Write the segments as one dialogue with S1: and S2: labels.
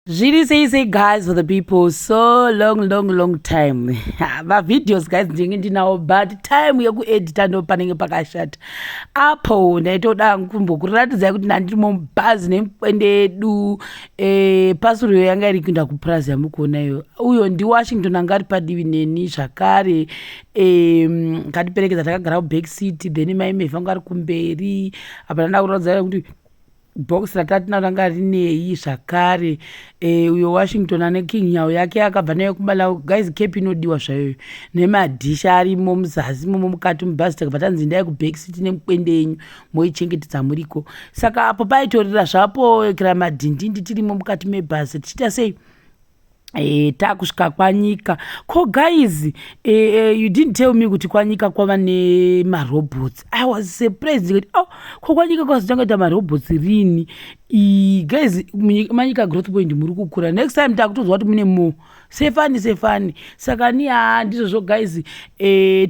S1: Really say guys for the people so long time. My videos guys ndinawo but time yekuedita ndo panenge pakashata. Apo ndaitoda kumbokuratidza kuti ndiri mubhazi nemukwende edu pasuro yanga iri kuenda kuprazi yamukuona iyo. Uyo ndi Washington anga ari padivi neni zvakare ngatiperekedza takagara kuback seat then maimevhi anga ari kumberi apa ndanda kuratidza kuti box ratatinawo ranga rinei zvakare uyo Washington ane king nyawo yake akabva nayo kubala guys cape inodiwa zvayo nemadhisha arimo muzasi momo mukati mubhazi takabva tanzi endai kuback seat nemukwende enyu moichengetedza muriko saka apo paitorera zvapo kira madhindindi tirimo mukati mebhazi tichiita sei takusvika kwaNyika. Ko guys you didn't tell me kuti kwaNyika kwava nemaRobits. I was surprised kuti ko kwaNyika kwazotanga maRobits rini. Guys maNyika Growth point muri kukura. Next time takutozwa kuti mune mo sefani saka ni ndizvo guys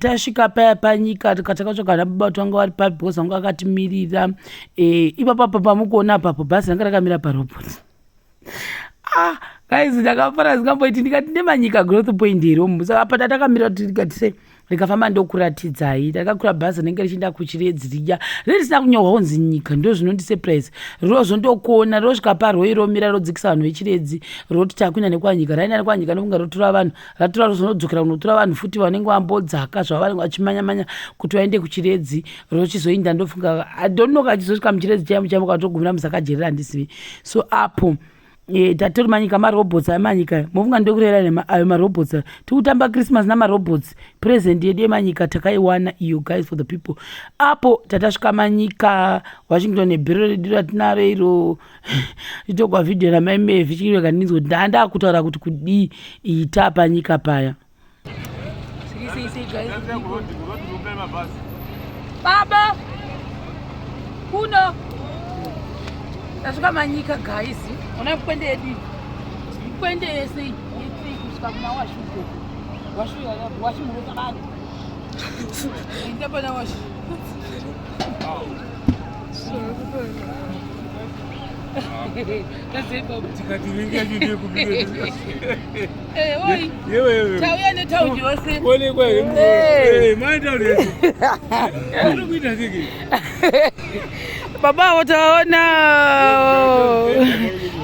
S1: tasvika paya paNyika takatakatsvaga nababa vanga vari papi because vanga vakatimirira ipapa pamukuona apapo bhazi ranga rakamira paRobits. Guys ndakafara zingamboiti ndikati nemaNyika Growth point iro saka apa tatakamira kuti tikati sei rikafamba ndokuratidzai takakura bhazi rinenge richienda kuchiredzi riya risina kunyorwa kunzi Nyika ndo zvinondisurprise rozondokuona rosvika paroi romira rodzikisa vanhu vechiredzi roti takuenda nekwaNyika raina nekwaNyika ndokunga rotora vanhu ratora rozondodzokera kunotora vanhu futi vanenge vambodzaka zvavanenge vachimanya kuti vaende kuchiredzi rochizoinda ndofunga adonnoka achizosvika muchiredzi chaimo katogumira musakajerera handisivi so apo tatori maNyika maRobits amaNyika mofunga ndokurera ayo maRobits tikutamba Christmas namaRobits present yedu yemaNyika takaiwana iyo guys for the people apo tatasvika maNyika Washington nebhero redu ratinaro iro itogwa vhidhiyo ramaimevhi chirekaninzwa ndanda kutaura kuti kudii ita paNyika paya baba kuno tasvika maNyika guys ona mukwende edu mukwende yese kusvika kuna washimurotabani indapana washi tauya netaundi yose baba wataona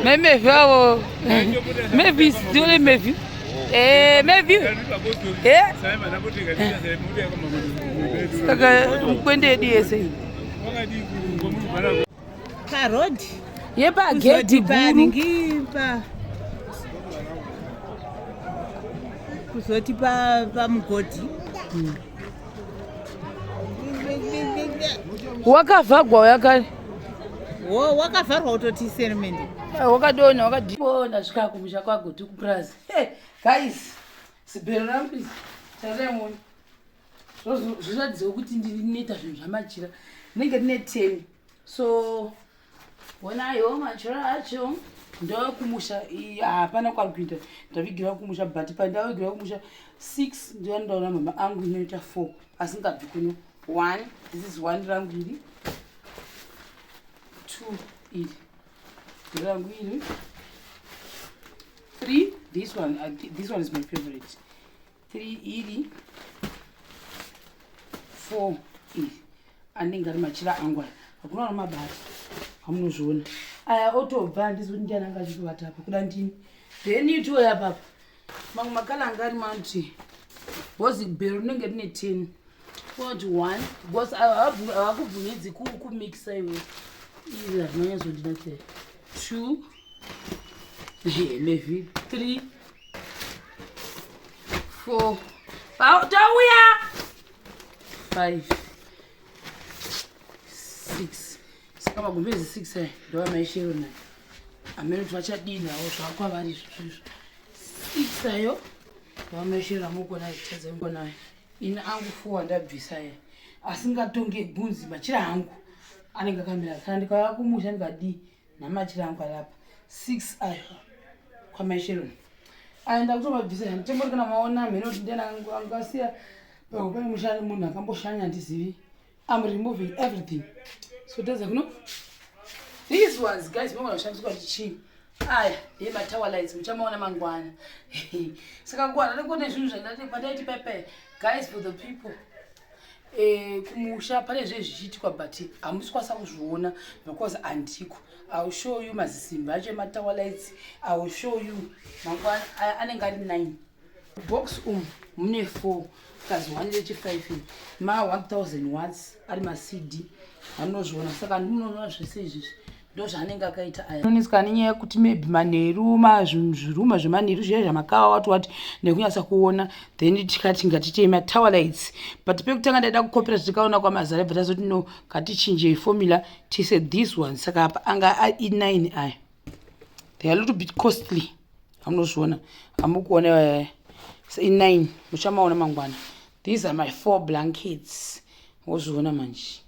S1: maimevhi avo mevhi ndione mevhi mevhi saka mukwende edu yese
S2: parodi
S1: yepagedhi guru
S2: kuzoti pamugodhi
S1: wakavhagwa yakare
S2: wakavharwa utoti seremendi
S1: wakadona wakadibona svika kumusha kwaGutu kuprazi guys zibhero rambi taremoni zviratidza kuti ndinoita zvinhu zvamachira ndinenge rine 10 so wonayo machira acho ndokumusha hapana kwakuita ndavigira kumusha but pandavigira kumusha 6 ndovandaona mama angu inoita 4 asingabvi kuno 1 this is 1 rangu iri 2 iri rangu iri 3 this one is my favorite 3 iri 4 iri anenge ari machira angu aya hakuna namabasa hamunozviona aya otobva handisi kuti ndiananga achitovata apa kuda ndini then itoya papa mamwe makala anga ari mauti bhozi bhero rinenge rine 10 kuti 1 because havakubvumidzi kumixa iwe izvi harinonyazondinakira 2 mevhi 3 4 tauya 5 6 saka magumbezi 6 aya ndova maishero nayo amene kuti vachadinawo zvakwavari izvozvo 6 ayo ndova maishero amukona itadzaikonayo ini angu 4 ndabvisa aya asingatonge gunzi machira angu anenge akamira kana ndikauya kumusha ndikadii namachira angu arapa 6 ayo kwamaishero aya ndakutomabvisa aya nditembori kana maona mhene kuti ndianangasiya pane mushani munhu akamboshanya ndizivi I'm removing everything so does it no these ones guys mama washandiswa tichini aya yematawalites muchamaona mangwana saka ngwana ndikuone zvinhu zvandaiti pepe guys for the people kumusha pane zvezvichiitwa but hamusikwanisa kuzviona because handiko. I will show you mazisimba acho ematawalites. I will show you mangwana anenge ari 9 box mune 4 plus 1 lechi5 ma 1000 watts ari macd anozviona saka ndimunoona zvese izvizvi ndo zvaanenge akaita aya nonesika nenyaya yekuti maybe manheru zviruma zvemanheru zviya zvamakawa wati nekunyatsa kuona then tikati ngatitei matawalites but pekutanga ndaida kukopera tikaona kwamazara bva tazoti no ngatichinjei formula tise this one saka apa anga i9 aya they are a little bit costly amunozviona amukuona i9 muchamaona mangwana. These are my 4 blankets wozviona manje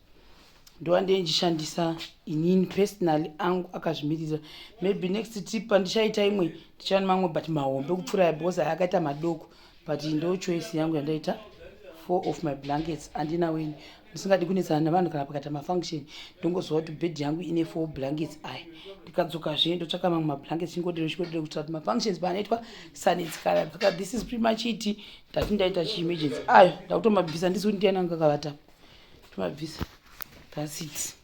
S1: ndoande ndishandisa inini personally angu akazvimirira. Maybe next trip ndichaita imwe ndichaona mamwe but mahombe kupfura because akaita madoko but ndo choice yangu yandaita 4 of my blankets andina weni ndisingadi kunetsana navanhu kana pakaita mafunction ndongozwa kuti bed yangu ine 4 blankets aya ndikadzoka zve ndotsvaka mamwe mablankets chingodero kuti mafunctions paanoitwa sanetsikana saka this is pretty much it ndati ndaita chiemergency ayo ndakutomabvisa ndisi kuti ndiananga kavata tomabvisa. That's it.